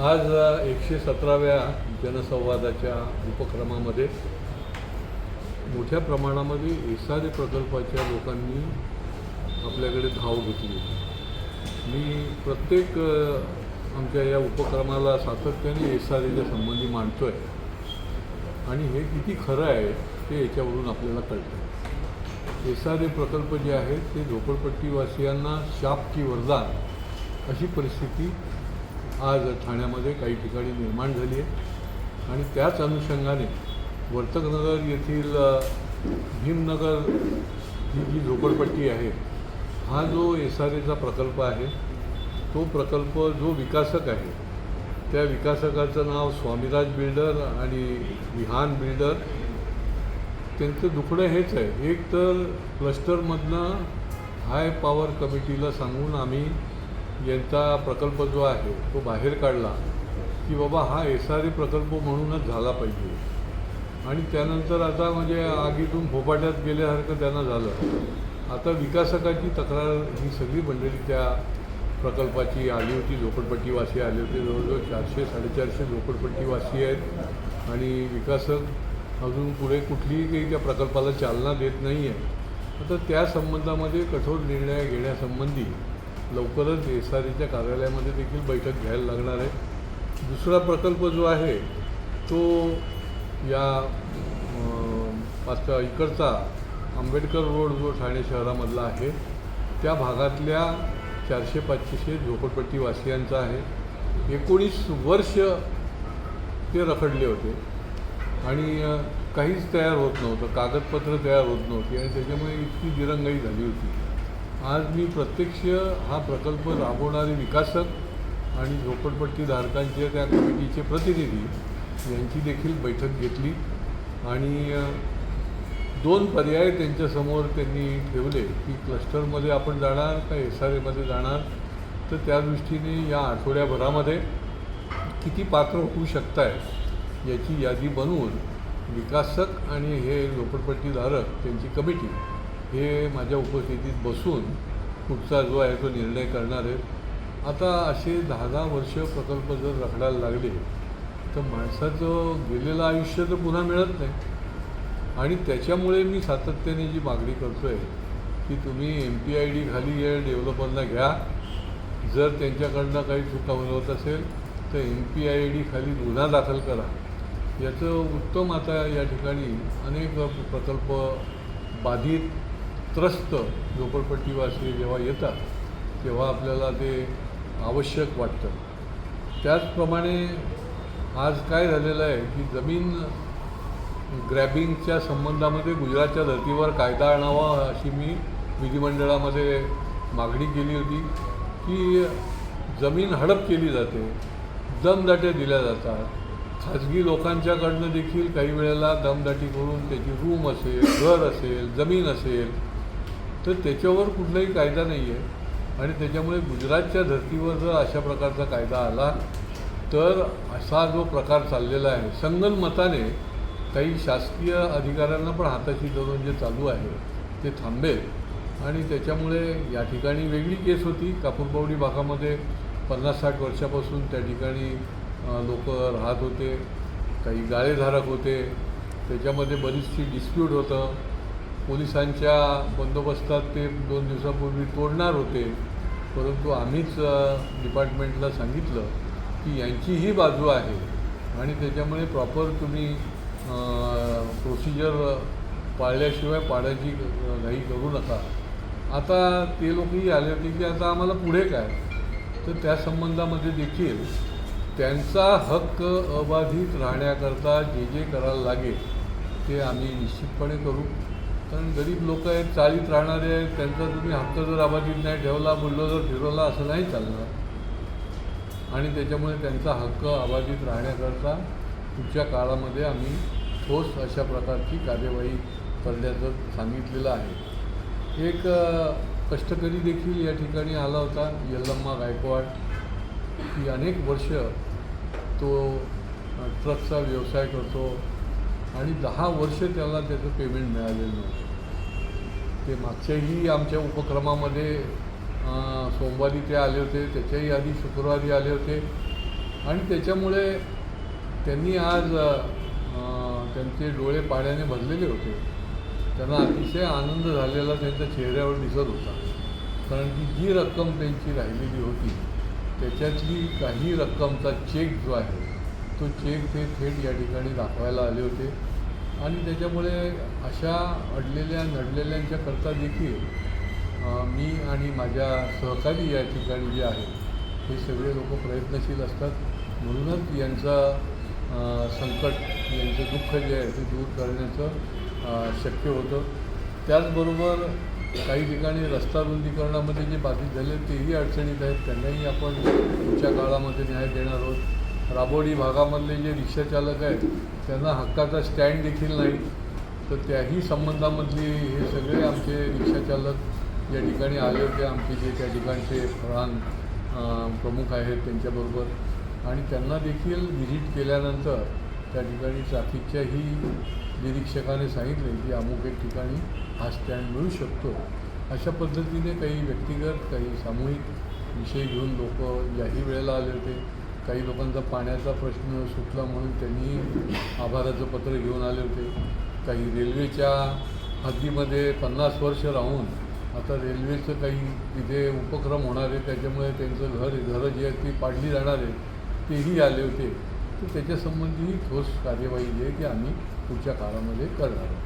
आज 117व्या जनसंवादाच्या उपक्रमामध्ये मोठ्या प्रमाणामध्ये एसआरए प्रकल्पाच्या लोकांनी आपल्याकडे धाव घेतली. मी प्रत्येक आमच्या या उपक्रमाला सातत्याने एसआरएच्या संबंधी मांडतो आहे आणि हे किती खरं आहे ते याच्यावरून आपल्याला कळतं. एसआरए प्रकल्प जे आहेत ते झोपडपट्टीवासियांना शाप की वरदान अशी परिस्थिती आज ठाण्यामध्ये काही ठिकाणी निर्माण झाली आहे आणि त्याच अनुषंगाने वर्तकनगर येथील भीमनगर ही जी झोपडपट्टी आहे, हा जो एसआरएचा प्रकल्प आहे तो प्रकल्प जो विकासक आहे त्या विकासकाचं नाव स्वामीराज बिल्डर आणि विहान बिल्डर. त्यांचं दुखणं हेच आहे, एक तर क्लस्टरमधनं हाय पॉवर कमिटीला सांगून आम्ही यांचा प्रकल्प जो आहे तो बाहेर काढला की बाबा हा एसआरए प्रकल्प म्हणूनच झाला पाहिजे आणि त्यानंतर आता म्हणजे आगीतून फोपाट्यात गेल्यासारखं त्यांना झालं. आता विकासकाची तक्रार ही सगळी मंडळी त्या प्रकल्पाची आली होती, झोपडपट्टीवासी आले होते, जवळजवळ 400-450 झोपडपट्टीवासी आहेत आणि विकासक अजून पुढे कुठलीही काही त्या प्रकल्पाला चालना देत नाही आहे. आता त्या संबंधामध्ये कठोर निर्णय घेण्यासंबंधी लवकरच एसआरएच्या कार्यालयामध्ये देखील बैठक घ्यायला लागणार आहे. दुसरा प्रकल्प जो आहे तो या इकडचा आंबेडकर रोड जो ठाणे शहरामधला आहे त्या भागातल्या 400-500 झोपडपट्टीवासियांचा आहे. 19 वर्ष ते रखडले होते आणि काहीच तयार होत नव्हतं, कागदपत्र तयार होत नव्हती आणि त्याच्यामुळे इतकी दिरंगाई झाली होती. आज मी प्रत्यक्ष हा प्रकल्प राबवणारे विकासक आणि झोपडपट्टीधारकांचे त्या कमिटीचे प्रतिनिधी यांची देखील बैठक घेतली आणि 2 पर्याय त्यांच्यासमोर त्यांनी ठेवले की क्लस्टरमध्ये आपण जाणार का एसआरएमध्ये जाणार. तर त्या दृष्टीने या आठवड्याभरामध्ये किती पात्र होऊ शकताय याची यादी बनवून विकासक आणि हे झोपडपट्टीधारक त्यांची कमिटी हे माझ्या उपस्थितीत बसून पुढचा जो आहे तो निर्णय करणार आहेत. आता असे 10-10 वर्ष प्रकल्प जर रखडायला लागले तर माणसाचं गेलेलं आयुष्य तर पुन्हा मिळत नाही आणि त्याच्यामुळे मी सातत्याने जी मागणी करतो आहे की तुम्ही MPID खाली या डेव्हलपरना घ्या. जर त्यांच्याकडनं काही चुका होत असेल तर MPID खाली गुन्हा दाखल करा. याचं उत्तम आता या ठिकाणी अनेक प्रकल्प बाधित त्रस्त झोपडपट्टीवासी जेव्हा येतात तेव्हा आपल्याला ते आवश्यक वाटतं. त्याचप्रमाणे आज काय झालेलं आहे की जमीन ग्रॅबिंगच्या संबंधामध्ये गुजरातच्या धर्तीवर कायदा आणावा अशी मी विधिमंडळामध्ये मागणी केली होती की जमीन हडप केली जाते, दमदाट्या दिल्या जातात. खाजगी लोकांच्याकडनं देखील काही वेळेला दमदाटी करून त्याची रूम असेल, घर असेल, जमीन असेल तर त्याच्यावर कुठलाही कायदा नाही आहे आणि त्याच्यामुळे गुजरातच्या धर्तीवर जर अशा प्रकारचा कायदा आला तर असा जो प्रकार चाललेला आहे संगनमताने काही शासकीय अधिकाऱ्यांना पण हाताशी धरून जे चालू आहे ते थांबेल आणि त्याच्यामुळे या ठिकाणी वेगळी केस होती. कापूरबावडी भागामध्ये 50-60 वर्षापासून त्या ठिकाणी लोक राहत होते, काही गाळेधारक होते, त्याच्यामध्ये बरीचशी डिस्प्यूट होतं. पोलिसांच्या बंदोबस्तात ते 2 दिवसापूर्वी तोडणार होते, परंतु आम्हीच डिपार्टमेंटला सांगितलं की यांची ही बाजू आहे आणि त्याच्यामुळे प्रॉपर तुम्ही प्रोसिजर पाळल्याशिवाय पाडायची घाई करू नका. आता ते लोकही आले होते की आता आम्हाला पुढे काय, तर त्या संबंधामध्ये देखील त्यांचा हक्क अबाधित राहण्याकरता जे जे करायला लागेल ते आम्ही निश्चितपणे करू. कारण गरीब लोक आहेत, चाळीत राहणारे आहेत, त्यांचा तुम्ही हक्क जर अबाधित नाही ठेवला, बुलडोझर फिरवला असं नाही चालणार आणि त्याच्यामुळे त्यांचा हक्क अबाधित राहण्याकरता पुढच्या काळामध्ये आम्ही ठोस अशा प्रकारची कार्यवाही करण्याचं सांगितलेलं आहे. एक कष्टकरी देखील या ठिकाणी आला होता, यल्लम्मा गायकवाड, की अनेक वर्ष तो ट्रकचा व्यवसाय करतो आणि 10 वर्ष त्याला त्याचं पेमेंट मिळालेलं नव्हतं. ते मागच्याही आमच्या उपक्रमामध्ये सोमवारी ते आले होते, त्याच्याही आधी शुक्रवारी आले होते आणि त्याच्यामुळे त्यांनी आज त्यांचे डोळे पाण्याने भरलेले होते. त्यांना अतिशय आनंद झालेला त्यांच्या चेहऱ्यावर दिसत होता. कारण की जी रक्कम त्यांची राहिलेली होती त्याच्यातली काही रक्कमचा चेक जो आहे तो चेक ते थेट या ठिकाणी दाखवायला आले होते. आणि त्याच्यामुळे अशा अडलेल्या नडलेल्यांच्या करता देखील मी आणि माझ्या सहकारी या ठिकाणी जे आहेत हे सगळे लोक प्रयत्नशील असतात. म्हणूनच यांचं संकट, यांचं दुःख जे आहे ते दूर करण्याचं शक्य होतं. त्याचबरोबर काही ठिकाणी रस्ता रुंदीकरणामध्ये जे बाधित झाले तेही अडचणीत आहेत, त्यांनाही आपण पुढच्या काळामध्ये न्याय देणार आहोत. राबोडी भागामधले जे रिक्षाचालक आहेत त्यांना हक्काचा स्टँड देखील नाही, तर त्याही संबंधामधली हे सगळे आमचे रिक्षाचालक या ठिकाणी आले होते, आमचे जे त्या ठिकाणचे प्रधान प्रमुख आहेत त्यांच्याबरोबर. आणि त्यांना देखील व्हिजिट केल्यानंतर त्या ठिकाणी ट्रॅफिकच्याही निरीक्षकाने सांगितले की अमुक एक ठिकाणी हा स्टँड मिळू शकतो. अशा पद्धतीने काही व्यक्तिगत, काही सामूहिक विषय घेऊन लोक याही वेळेला आले होते. काही लोकांचा पाण्याचा प्रश्न सुटला म्हणून त्यांनी आभाराचं पत्र घेऊन आले होते. काही रेल्वेच्या हद्दीमध्ये 50 वर्ष राहून आता रेल्वेचं काही तिथे उपक्रम होणार आहे, त्याच्यामुळे त्यांचं घरं जी आहेत ती पाडली जाणार आहे, तेही आले होते. तर त्याच्यासंबंधीही ठोस कार्यवाही जी आहे ती आम्ही पुढच्या काळामध्ये करणार आहोत.